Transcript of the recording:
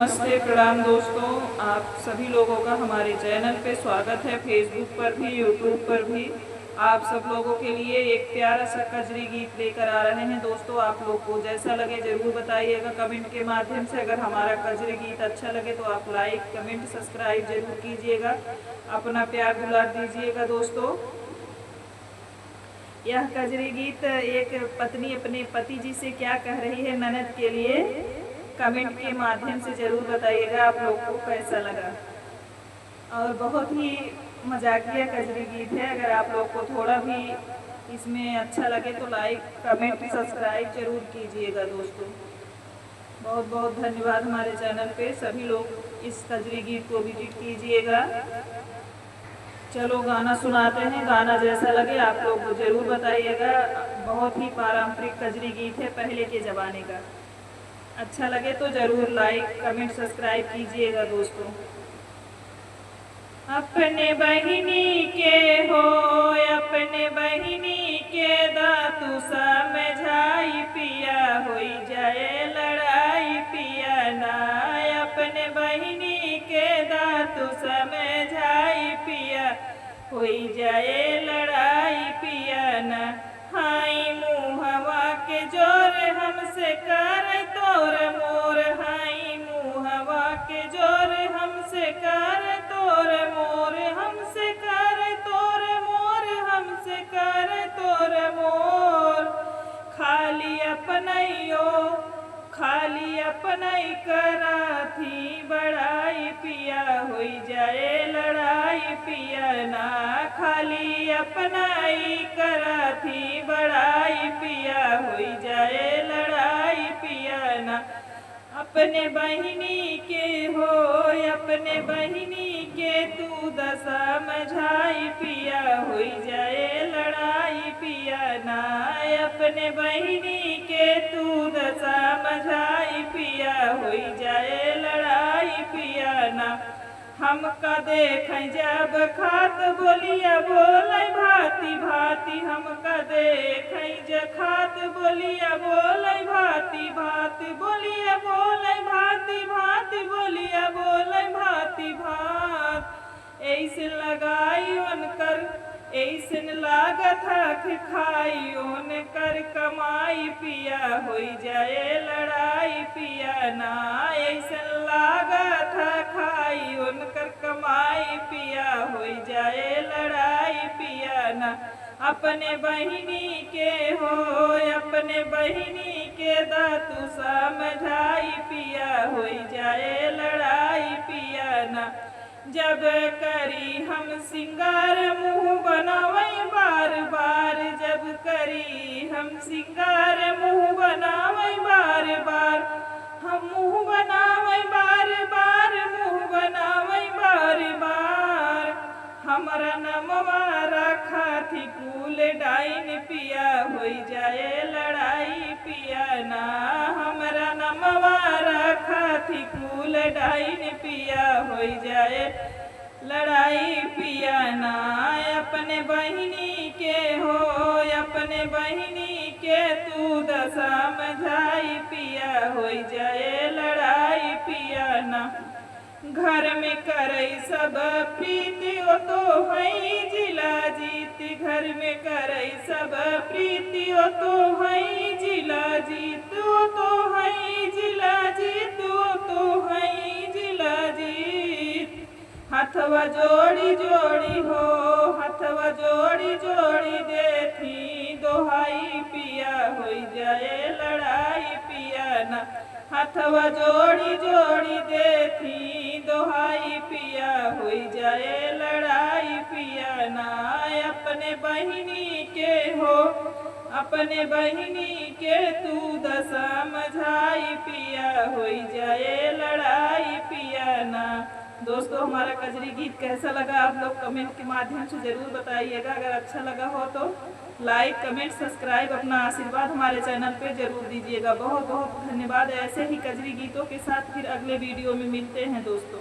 नमस्ते प्रणाम दोस्तों, आप सभी लोगों का हमारे चैनल पे स्वागत है। फेसबुक पर भी यूट्यूब पर भी आप सब लोगों के लिए एक प्यारा सा कजरी गीत लेकर आ रहे हैं। दोस्तों, आप लोग को जैसा लगे ज़रूर बताइएगा कमेंट के माध्यम से। अगर हमारा कजरी गीत अच्छा लगे तो आप लाइक कमेंट सब्सक्राइब जरूर कीजिएगा, अपना प्यार दुलार दीजिएगा। दोस्तों, यह कजरी गीत एक पत्नी अपने पति जी से क्या कह रही है ननद के लिए, कमेंट के माध्यम से ज़रूर बताइएगा आप लोग को कैसा लगा। और बहुत ही मजाकिया कजरी गीत है। अगर आप लोग को थोड़ा भी इसमें अच्छा लगे तो लाइक कमेंट सब्सक्राइब जरूर कीजिएगा। दोस्तों, बहुत बहुत धन्यवाद। हमारे चैनल पे सभी लोग इस कजरी गीत को विजिट कीजिएगा। चलो गाना सुनाते हैं, गाना जैसा लगे आप लोग जरूर बताइएगा। बहुत ही पारंपरिक कजरी गीत है पहले के ज़माने का। अच्छा लगे तो ज़रूर लाइक कमेंट सब्सक्राइब कीजिएगा। दोस्तों, अपने बहिनी के हो अपने बहिनी के दातु समझाई पिया, होई जाए लड़ाई पिया ना। अपने बहिनी के दातु समझाई पिया, होई जाए लड़ाई पिया ना। हाई मुहवा के जोर हमसे कर तोर मोर, हाई मुहवा के जोर हमसे कर तोर मोर, हमसे कर तोर मोर, हमसे कर तोर मोर। खाली अपनई कराथी बड़ाई पिया, होई जाए लड़ाई पिया ना। खाली अपनाई कराथी बड़ाई पिया, होई जाए लड़ाई पिया ना। अपने बहिनी के हो अपने बहिनी के तू दशा समझाई पिया, होई जाए लड़ाई पिया ना। अपने बहिनी के तू दशा समझाई पिया, होई जाए लड़ाई पिया ना। हमका देख जब खात बोलिया बोले भांति भांति, हमका देख जब खात बोलिया बोले भांति भांति, बोलिया बोले भांति भांति, बोलिया बोले भांति भांति। ऐसे लगाई उनकर ऐसे लागत खाई उनकर कमाई पिया, होई जाए लड़ाई पिया ना। ऐसे लागत खाई उनकर कमाई पिया, होई जाए लड़ाई पिया ना। अपने बहिनी के हो अपने बहिनी के दातु समझाई पिया, होई जाए लड़ाई पिया ना। जब करी हम सिंगार मुँह बनावई बार बार, जब करी हम सिंगार मुँह बनावई बार बार, हम मुँह बनावई बार बार, मुँह बनावई बार बार। हमारा नमवा रखा थी कूल डाइन पिया, होई जाए लड़ाई पिया ना। हमारा नमवा रखा थी कूल डाइन पिया, होई जाए लड़ाई पिया ना। अपने बहिनी के हो अपने बहिनी के तू दशा समझाई पिया, होई जाए लड़ाई पिया ना। घर में करई सब प्रीति ओ तो हई जिला जीत, घर में करई सब प्रीति ओ तो हई जिला जीत, ओ तो हई जिला जीत, ओ तो हई जिला जीत। हथवा जोड़ी जोड़ी हो हथवा जोड़ी जोड़ी देती दोहाई पिया, होई जाए लड़ाई पिया ना। हथवा जोड़ी जोड़ी देती दोहाई पिया, होई जाए लड़ाई पिया ना। अपने बहिनी के हो अपने बहिनी के तू दशा समझाई पिया, होई जाए लड़ाई पिया ना। दोस्तों, हमारा कजरी गीत कैसा लगा आप लोग कमेंट के माध्यम से ज़रूर बताइएगा। अगर अच्छा लगा हो तो लाइक कमेंट सब्सक्राइब अपना आशीर्वाद हमारे चैनल पे ज़रूर दीजिएगा। बहुत बहुत धन्यवाद। ऐसे ही कजरी गीतों के साथ फिर अगले वीडियो में मिलते हैं दोस्तों।